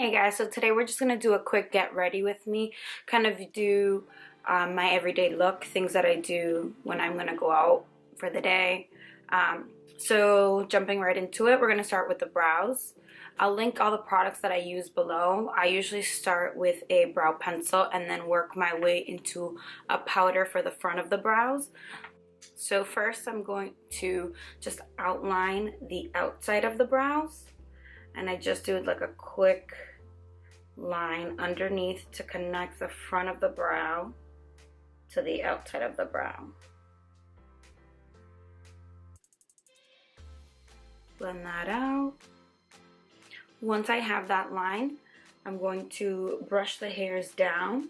Hey guys, so today we're just going to do a quick get ready with me, kind of do my everyday look, things that I do when I'm going to go out for the day. So jumping right into it, we're going to start with the brows. I'll link all the products that I use below. I usually start with a brow pencil and then work my way into a powder for the front of the brows. So first I'm going to just outline the outside of the brows. And I just do like a quick line underneath to connect the front of the brow to the outside of the brow. Blend that out. Once I have that line, I'm going to brush the hairs down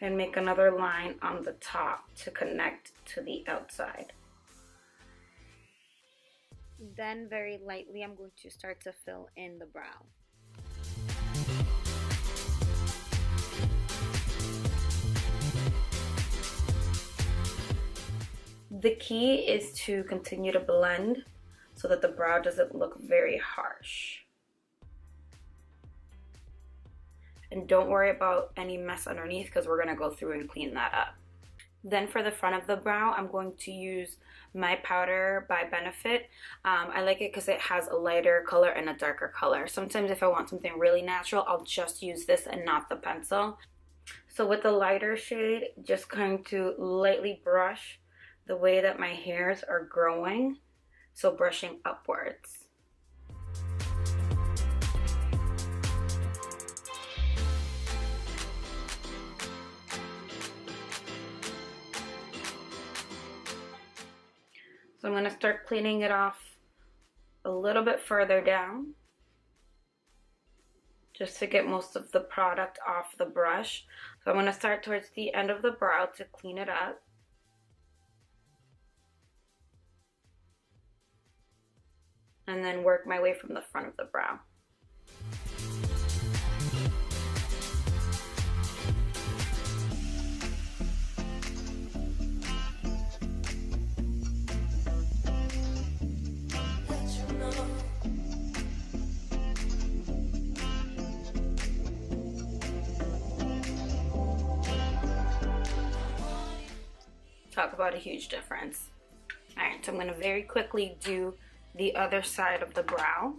and make another line on the top to connect to the outside. Then very lightly I'm going to start to fill in the brow. The key is to continue to blend so that the brow doesn't look very harsh. And don't worry about any mess underneath because we're going to go through and clean that up. Then for the front of the brow, I'm going to use my powder by Benefit. I like it because it has a lighter color and a darker color. Sometimes if I want something really natural, I'll just use this and not the pencil. So with the lighter shade, just going to lightly brush the way that my hairs are growing, so brushing upwards. So I'm going to start cleaning it off a little bit further down, just to get most of the product off the brush. So I'm going to start towards the end of the brow to clean it up. And then work my way from the front of the brow. Talk about a huge difference. Alright, so I'm going to very quickly do the other side of the brow.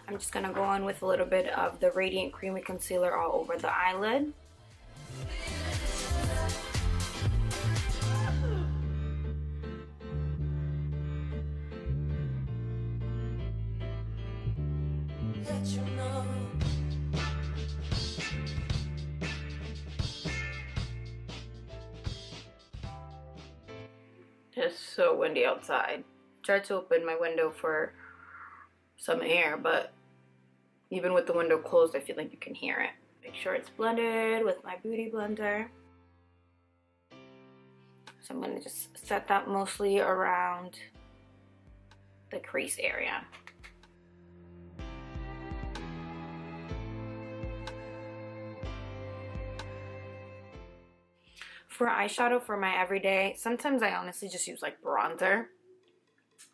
I'm just going to go on with a little bit of the Radiant Creamy Concealer all over the eyelid. It's so windy outside. Tried to open my window for some air, but even with the window closed, I feel like you can hear it. Make sure it's blended with my Beauty Blender. So I'm going to just set that mostly around the crease area. For eyeshadow for my everyday, sometimes I honestly just use like bronzer.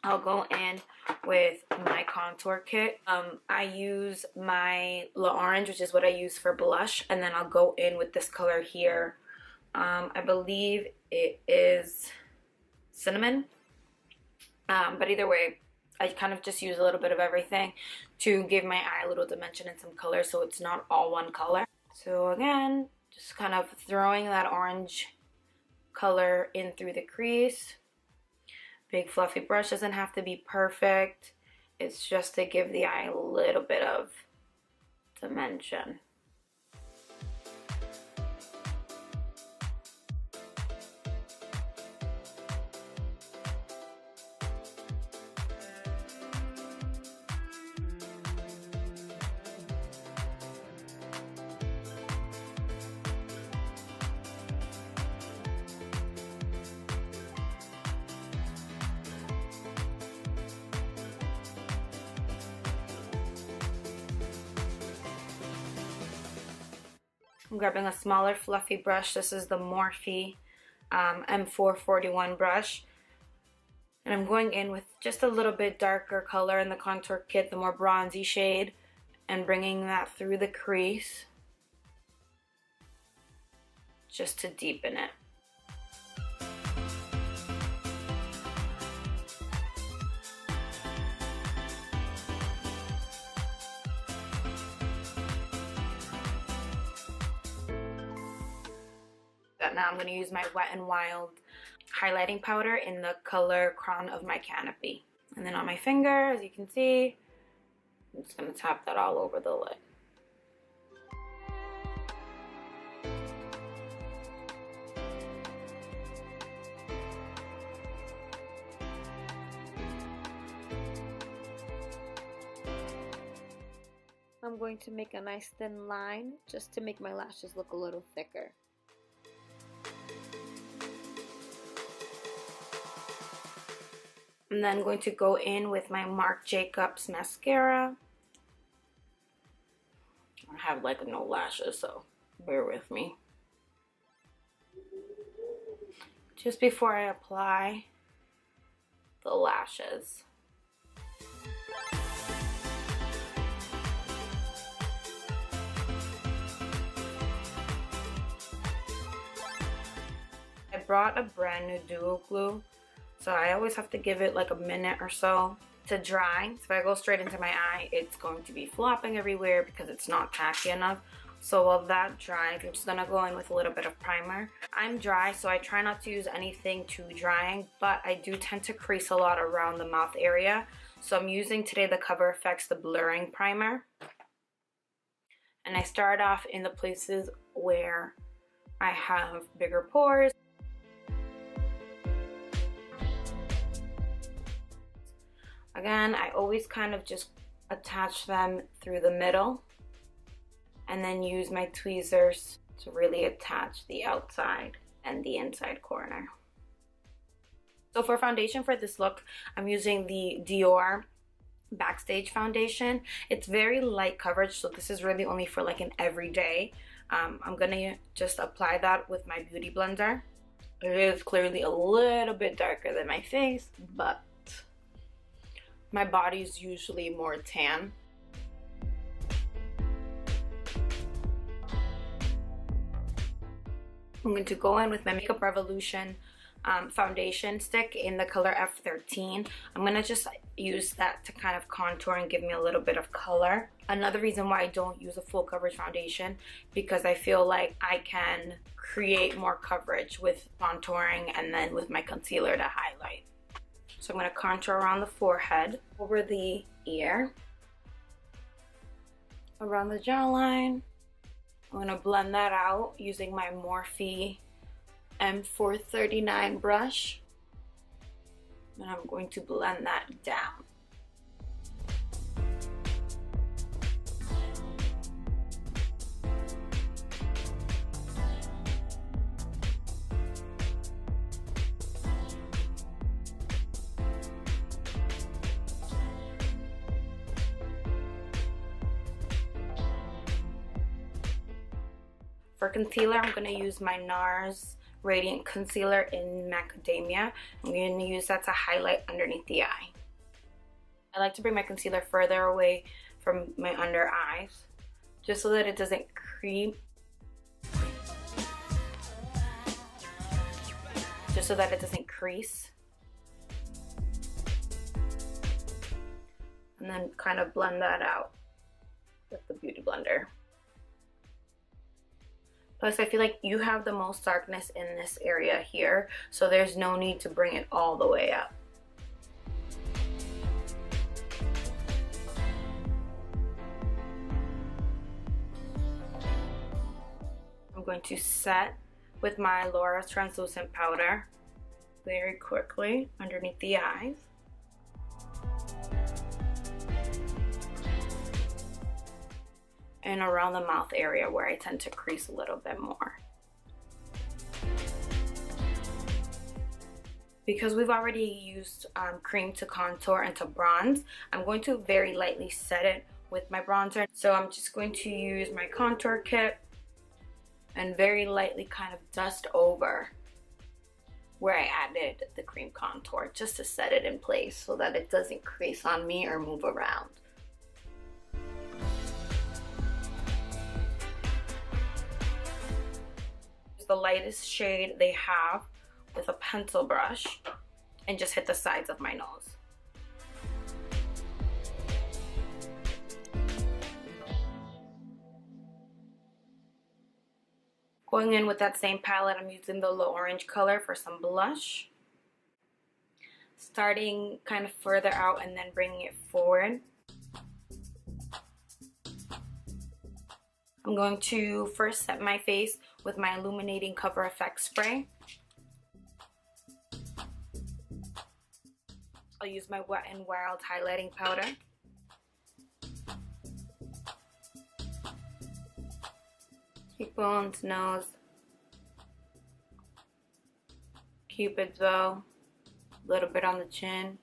I'll go in with my contour kit. I use my La Orange, which is what I use for blush, and then I'll go in with this color here. I believe it is Cinnamon, but either way, I kind of just use a little bit of everything to give my eye a little dimension and some color, so it's not all one color. So again, just kind of throwing that orange color in through the crease. big fluffy brush. Doesn't have to be perfect. It's just to give the eye a little bit of dimension. I'm grabbing a smaller fluffy brush. This is the Morphe M441 brush. And I'm going in with just a little bit darker color in the contour kit, the more bronzy shade, and bringing that through the crease just to deepen it. Now I'm going to use my Wet n Wild highlighting powder in the color Crown of My Canopy. And then on my finger, as you can see, I'm just going to tap that all over the lid. I'm going to make a nice thin line just to make my lashes look a little thicker. And then I'm going to go in with my Marc Jacobs mascara. I have like no lashes, so bear with me. Just before I apply the lashes. I brought a brand new duo glue. So I always have to give it like a minute or so to dry. So if I go straight into my eye, it's going to be flopping everywhere because it's not tacky enough. So while that dries, I'm just gonna go in with a little bit of primer. I'm dry, so I try not to use anything too drying, but I do tend to crease a lot around the mouth area. So I'm using today the Cover FX, the blurring primer. And I start off in the places where I have bigger pores. Again, I always kind of just attach them through the middle and then use my tweezers to really attach the outside and the inside corner. So for foundation for this look, I'm using the Dior Backstage foundation. It's very light coverage, so this is really only for like an everyday. I'm gonna just apply that with my beauty blender. It is clearly a little bit darker than my face, but my body is usually more tan. I'm going to go in with my MakeupRevolution foundation stick in the color F13. I'm going to just use that to kind of contour and give me a little bit of color. Another reason why I don't use a full coverage foundation, because I feel like I can create more coverage with contouring and then with my concealer to highlight. So I'm going to contour around the forehead, over the ear, around the jawline. I'm going to blend that out using my Morphe M439 brush. And I'm going to blend that down. For concealer, I'm going to use my NARS Radiant concealer in macadamia. I'm going to use that to highlight underneath the eye. I like to bring my concealer further away from my under eyes, just so that it doesn't creep. Just so that it doesn't crease. And then kind of blend that out with the beauty blender. Plus, I feel like you have the most darkness in this area here, so there's no need to bring it all the way up. going to set with my Laura translucent powder very quickly underneath the eyes. And around the mouth area where I tend to crease a little bit more. Because we've already used cream to contour and to bronze, I'm going to very lightly set it with my bronzer. So I'm just going to use my contour kit and very lightly kind of dust over where I added the cream contour, just to set it in place so that it doesn't crease on me or move around. The lightest shade they have with a pencil brush and just hit the sides of my nose. Going in with that same palette, I'm using the low orange color for some blush. Starting kind of further out and then bringing it forward. I'm going to first set my face with my illuminating Cover Effect spray. I'll use my Wet n Wild highlighting powder. Cheekbones, nose, Cupid's bow, a little bit on the chin,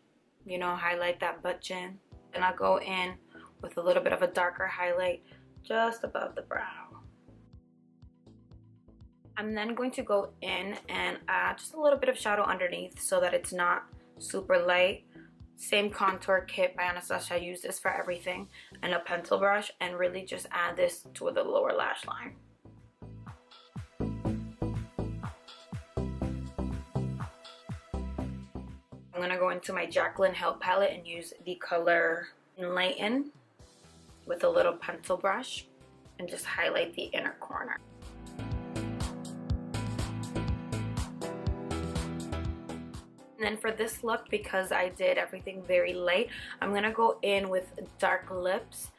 you know, highlight that butt chin. And I'll go in with a little bit of a darker highlight just above the brow. I'm then going to go in and add just a little bit of shadow underneath so that it's not super light. Same contour kit by Anastasia. I use this for everything, and a pencil brush, and really just add this to the lower lash line. I'm gonna go into my Jaclyn Hill palette and use the color Enlighten with a little pencil brush and just highlight the inner corner. And then for this look, because I did everything very light, I'm gonna go in with dark lips.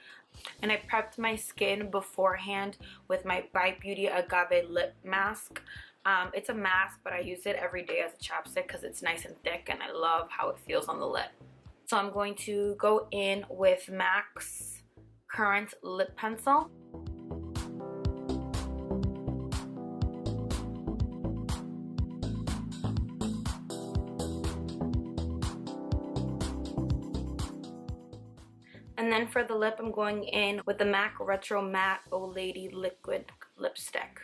And I prepped my skin beforehand with my By Beauty Agave Lip Mask. It's a mask, but I use it every day as a chapstick because it's nice and thick and I love how it feels on the lip. So I'm going to go in with MAC's Current Lip Pencil. And then for the lip, I'm going in with the MAC Retro Matte Old Lady Liquid Lipstick.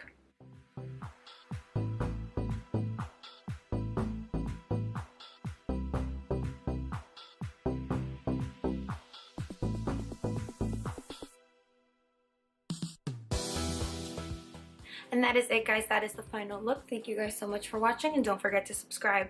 And that is it, guys. That is the final look. Thank you guys so much for watching, and don't forget to subscribe.